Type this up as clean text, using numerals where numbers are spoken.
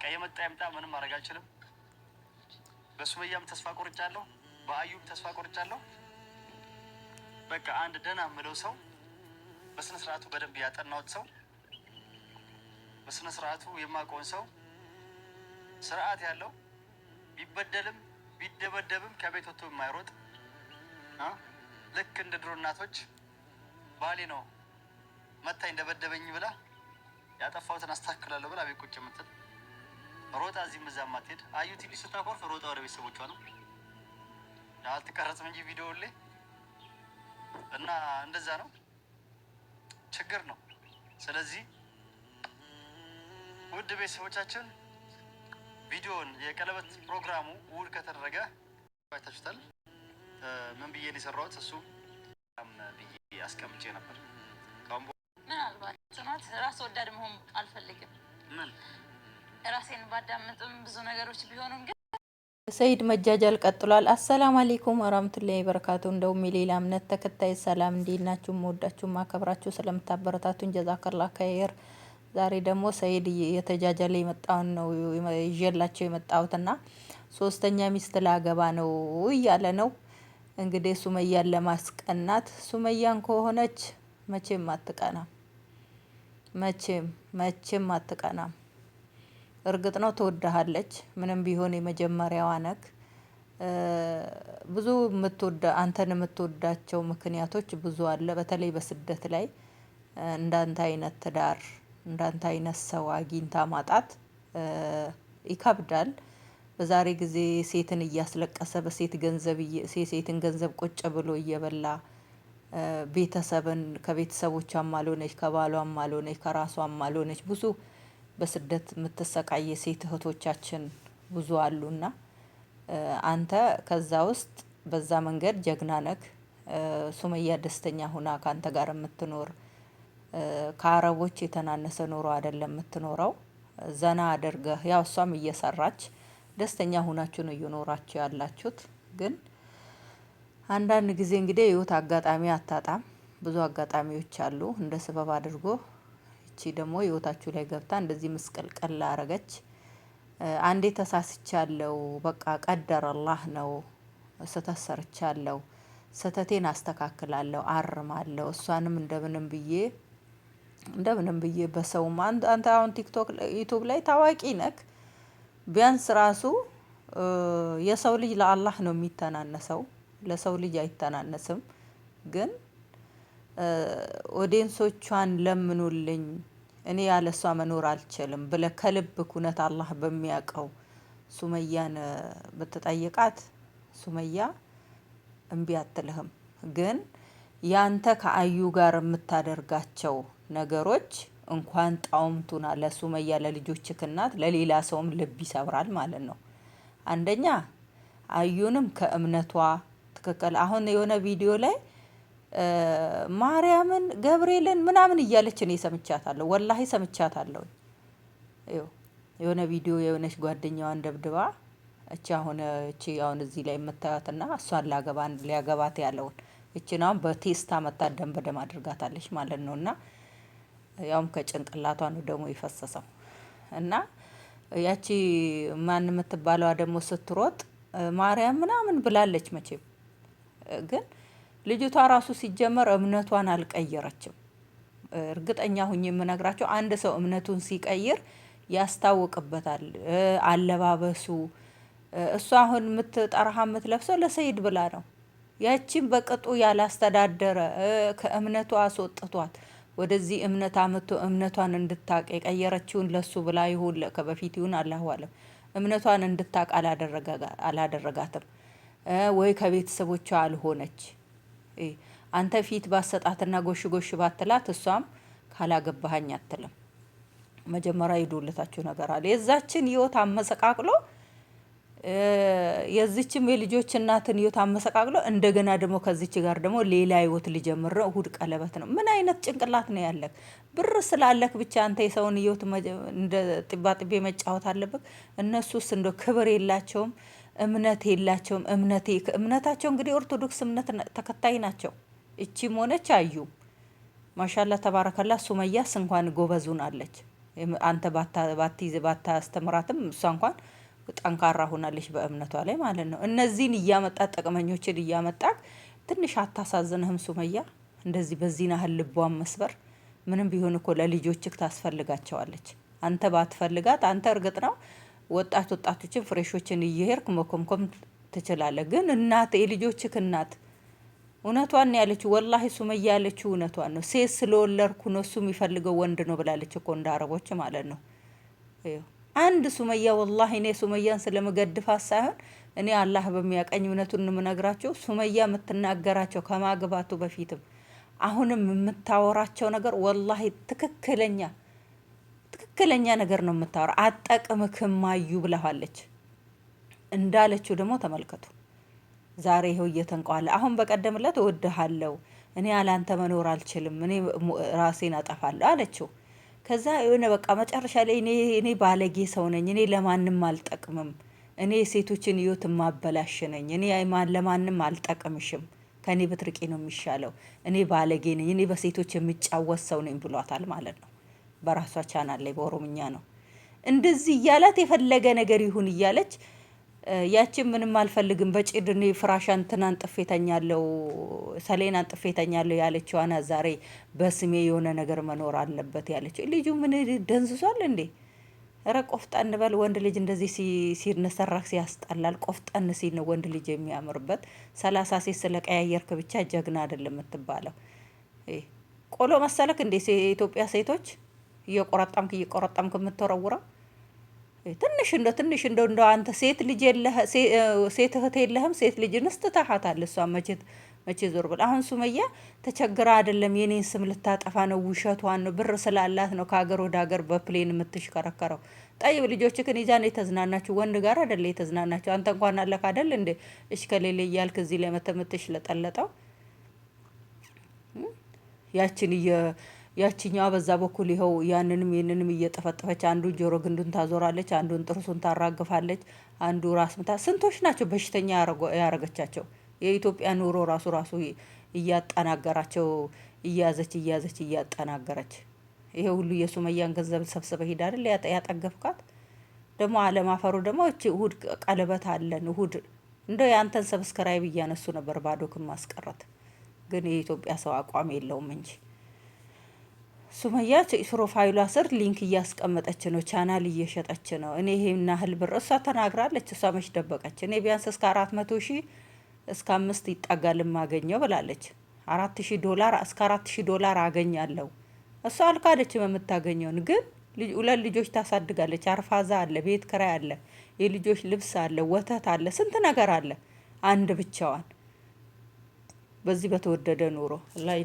በቃ የመጣ ይምጣ፣ ምንም ማድረግ አልችልም። በሱመያም ተስፋ ቆርጫለሁ፣ በአዩም ተስፋ ቆርጫለሁ። በቃ አንድ ደህና የምለው ሰው፣ በስነ ስርዓቱ በደንብ ያጠናሁት ሰው፣ በስነ ስርዓቱ የማውቀውን ሰው፣ ስርዓት ያለው ቢበደልም ቢደበደብም ከቤት ወጥቶ የማይሮጥ ልክ እንደ ድሮ እናቶች ባሌ ነው መታኝ እንደበደበኝ ብላ ያጠፋሁትን አስተካክላለሁ ብላ ቤት ቁጭ የምትል ሮጣ እዚህም እዛም ማትሄድ። አዩ ትንሽ ስታኮርፍ ሮጣ ወደ ቤተሰቦቿ ነው። አልተቀረጽም እንጂ ቪዲዮ ላይ እና እንደዛ ነው፣ ችግር ነው። ስለዚህ ውድ ቤተሰቦቻችን ቪዲዮን የቀለበት ፕሮግራሙ እሑድ ከተደረገ አይታችሁታል። ምን ብዬ ነው የሰራሁት? እሱ ብዬ አስቀምጬ ነበር። ምናልባት ጽናት ራስ ወዳድ መሆን አልፈልግም። ምን ራሴን ባዳምጥም ብዙ ነገሮች ቢሆኑም ግን ሰይድ መጃጃል ቀጥሏል። አሰላሙ አለይኩም ወራህመቱላሂ ወበረካቱ። እንደውም የሌላ እምነት ተከታይ ሰላም፣ እንዴት ናችሁ? ወዳችሁ ማከብራችሁ ስለምታበረታቱን ጀዛከላህ ኸይር። ዛሬ ደግሞ ሰይድ የተጃጃለ የመጣውን ነው ይዤላችሁ የመጣሁትና ሶስተኛ ሚስት ላገባ ነው እያለ ነው። እንግዲህ ሱመያን ለማስቀናት ሱመያን ከሆነች መቼም አትቀናም፣ መቼም አትቀናም። እርግጥ ነው ትወዳሃለች፣ ምንም ቢሆን የመጀመሪያዋ ነክ። ብዙ አንተን የምትወዳቸው ምክንያቶች ብዙ አለ። በተለይ በስደት ላይ እንዳንተ አይነት ትዳር እንዳንተ አይነት ሰው አግኝታ ማጣት ይከብዳል። በዛሬ ጊዜ ሴትን እያስለቀሰ በሴት ገንዘብ ሴትን ገንዘብ ቁጭ ብሎ እየበላ ቤተሰብን ከቤተሰቦቿም አልሆነች ከባሏም አልሆነች ከራሷም አልሆነች ብዙ በስደት የምትሰቃይ ሴት እህቶቻችን ብዙ አሉና አንተ ከዛ ውስጥ በዛ መንገድ ጀግና ነክ። ሱመያ ደስተኛ ሁና ካንተ ጋር የምትኖር ከአረቦች የተናነሰ ኑሮ አይደለም የምትኖረው። ዘና አድርገህ ያው እሷም እየሰራች ደስተኛ ሁናችሁ ነው እየኖራችሁ ያላችሁት። ግን አንዳንድ ጊዜ እንግዲህ ህይወት አጋጣሚ አታጣም። ብዙ አጋጣሚዎች አሉ እንደ ሰበብ አድርጎ እቺ ደግሞ ህይወታችሁ ላይ ገብታ እንደዚህ ምስቅልቅል አረገች። አንዴ ተሳስቻለሁ፣ በቃ ቀደር አላህ ነው፣ ስህተት ሰርቻለሁ፣ ስህተቴን አስተካክላለሁ፣ አርማለሁ። እሷንም እንደምንም ብዬ በሰውም አንተ አሁን ቲክቶክ ዩቲዩብ ላይ ታዋቂ ነክ። ቢያንስ ራሱ የሰው ልጅ ለአላህ ነው የሚተናነሰው፣ ለሰው ልጅ አይተናነስም። ግን ኦዲየንሶቿን ለምኑልኝ እኔ ያለሷ መኖር አልችልም ብለህ ከልብ ኩነት አላህ በሚያውቀው ሱመያን ብትጠይቃት ሱመያ እምቢ አትልህም። ግን ያንተ ከአዩ ጋር የምታደርጋቸው ነገሮች እንኳን ጣውምቱና ለሱመያ ለልጆችህ እናት ለሌላ ሰውም ልብ ይሰብራል ማለት ነው። አንደኛ አዩንም ከእምነቷ ትክክል አሁን የሆነ ቪዲዮ ላይ ማርያምን ገብርኤልን ምናምን እያለች እኔ ሰምቻታለሁ፣ ወላሂ ሰምቻታለሁ። የሆነ ቪዲዮ የሆነች ጓደኛዋን ደብድባ እቺ አሁን እዚህ ላይ የምታያትና እሷን ሊያገባት ያለውን እቺን አሁን በቴስታ መታ ደም በደም አድርጋታለች ማለት ነውና ያውም ከጭንቅላቷ ነው ደሞ የፈሰሰው። እና ያቺ ማን የምትባለዋ ደግሞ ስትሮጥ ማርያም ምናምን ብላለች። መቼም ግን ልጅቷ ራሱ ሲጀመር እምነቷን አልቀየረችም። እርግጠኛ ሁኝ የምነግራቸው አንድ ሰው እምነቱን ሲቀይር ያስታውቅበታል። አለባበሱ እሷ አሁን የምትጠራህ የምትለብሰው ለሰይድ ብላ ነው። ያቺን በቅጡ ያላስተዳደረ ከእምነቷ አስወጥቷት ወደዚህ እምነት አመቶ እምነቷን እንድታቅ የቀየረችውን ለሱ ብላ ይሁን ከበፊት ይሁን አላሁ አለም እምነቷን እንድታቅ አላደረጋትም። ወይ ከቤተሰቦቿ አልሆነች። አንተ ፊት ባሰጣትና ጎሽ ጎሽ ባትላት እሷም ካላገባኸኝ አትልም። መጀመሪያ ይዶለታችሁ ነገር አለ። የዛችን ህይወት አመሰቃቅሎ የዚችም የልጆች እናትን ህይወት አመሰቃቅሎ እንደገና ደግሞ ከዚች ጋር ደግሞ ሌላ ህይወት ሊጀምር ነው። እሑድ ቀለበት ነው። ምን አይነት ጭንቅላት ነው ያለክ? ብር ስላለክ ብቻ አንተ የሰውን ህይወት እንደ ጥባጥቤ መጫወት አለብክ። እነሱስ እንደው ክብር የላቸውም፣ እምነት የላቸውም። እምነታቸው እንግዲህ ኦርቶዶክስ እምነት ተከታይ ናቸው። እቺም ሆነች አዩ ማሻአላ ተባረከላ። ሱመያስ እንኳን ጎበዙን አለች። አንተ ባታስተምራትም እሷ እንኳን ጠንካራ ሆናለች በእምነቷ ላይ ማለት ነው። እነዚህን እያመጣት ጥቅመኞችን እያመጣት ትንሽ አታሳዝንህም ሱመያ? እንደዚህ በዚህ ናህል ልቧን መስበር። ምንም ቢሆን እኮ ለልጆችህ ታስፈልጋቸዋለች። አንተ ባትፈልጋት አንተ እርግጥ ነው ወጣቶችን ፍሬሾችን እየሄድክ መኮምኮም ትችላለህ። ግን እናት የልጆችህ እናት እውነቷን ያለችው ወላሂ ሱመያ ያለችው እውነቷን ነው። ሴት ስለወለድኩ ነው እሱ የሚፈልገው ወንድ ነው ብላለች እኮ እንደ አረቦች ማለት ነው። አንድ ሱመያ ወላሂ እኔ ሱመያን ስለምገድፋት ሳይሆን እኔ አላህ በሚያቀኝ እውነቱን የምነግራቸው ሱመያ የምትናገራቸው ከማግባቱ በፊትም አሁንም የምታወራቸው ነገር ወላሂ ትክክለኛ ነገር ነው የምታወራ። አጠቅምክም አዩ ብለዋለች። እንዳለችው ደግሞ ተመልከቱ። ዛሬ ይኸው እየተንቀዋለ። አሁን በቀደምለት እወድሃለሁ፣ እኔ ያላንተ መኖር አልችልም፣ እኔ ራሴን አጠፋለሁ አለችው። ከዛ የሆነ በቃ መጨረሻ ላይ እኔ ባለጌ ሰው ነኝ፣ እኔ ለማንም አልጠቅምም፣ እኔ ሴቶችን ህይወት ማበላሽ ነኝ፣ እኔ ለማንም አልጠቅምሽም፣ ከኔ ብትርቂ ነው የሚሻለው፣ እኔ ባለጌ ነኝ፣ እኔ በሴቶች የምጫወት ሰው ነኝ ብሏታል ማለት ነው። በራሷ ቻናል ላይ በኦሮምኛ ነው እንደዚህ እያላት የፈለገ ነገር ይሁን እያለች ያችን ምንም አልፈልግም በጭድ እኔ ፍራሽ እንትን አንጥፌ ተኛለሁ፣ ሰሌን አንጥፌ ተኛለሁ ያለችው አና ዛሬ በስሜ የሆነ ነገር መኖር አለበት ያለችው ልጁ ምን ደንዝዟል እንዴ? ኧረ ቆፍጠን በል። ወንድ ልጅ እንደዚህ ሲነሰራክ ሲያስጠላል። ቆፍጠን ሲል ነው ወንድ ልጅ የሚያምርበት። 30 ሴት ስለቀያየርክ ብቻ ጀግና አይደለም የምትባለው። ቆሎ መሰለክ እንዴ የኢትዮጵያ ሴቶች እየቆረጣምክ የምትወረውረው? ትንሽ እንደው አንተ ሴት ልጅ ሴት እህት የለህም? ሴት ልጅ ንስት ታሃታል። እሷ መቼ ዞር ብላ። አሁን ሱመያ ተቸግራ አይደለም የኔን ስም ልታጠፋ ነው፣ ውሸቷን ነው፣ ብር ስላላት ነው ከሀገር ወደ ሀገር በፕሌን የምትሽከረከረው። ጠይብ ልጆችህን ይዛ ነው የተዝናናችሁ፣ ወንድ ጋር አይደለ የተዝናናችሁ። አንተ እንኳን አለክ አይደል እንዴ እሽ ከሌለ እያልክ እዚህ ላይ የምትሽለጠለጠው። ያችኛዋ በዛ በኩል ይኸው ያንንም እየጠፈጠፈች አንዱን ጆሮ ግንዱን ታዞራለች፣ አንዱን ጥርሱን ታራግፋለች፣ አንዱ ራስ ምታ። ስንቶች ናቸው በሽተኛ ያረገቻቸው? የኢትዮጵያ ኑሮ ራሱ እያጠናገራቸው እያዘች እያጠናገረች። ይሄ ሁሉ የሱመያን ገንዘብ ሰብስበ ሄዳ አይደል ያጠገፍካት። ደግሞ አለማፈሩ ደግሞ እቺ እሁድ ቀለበት አለን እሁድ እንደው ያንተን ሰብስክራይብ እያነሱ ነበር ባዶክም ማስቀረት። ግን የኢትዮጵያ ሰው አቋም የለውም እንጂ ሱመያ ፕሮፋይሏ ስር ሊንክ እያስቀመጠች ነው፣ ቻናል እየሸጠች ነው። እኔ ይሄን ያህል ብር እሷ ተናግራለች። እሷ መች ደበቀች? እኔ ቢያንስ እስከ 400,000 እስከ 5 ይጠጋል ማገኘው ብላለች። $4,000 እስከ $4,000 አገኛለሁ። እሷ አልካደችም የምታገኘውን። ግን 2 ልጆች ታሳድጋለች። አርፋዛ አለ፣ ቤት ክራይ አለ፣ የልጆች ልብስ አለ፣ ወተት አለ፣ ስንት ነገር አለ። አንድ ብቻዋን በዚህ በተወደደ ኑሮ ላይ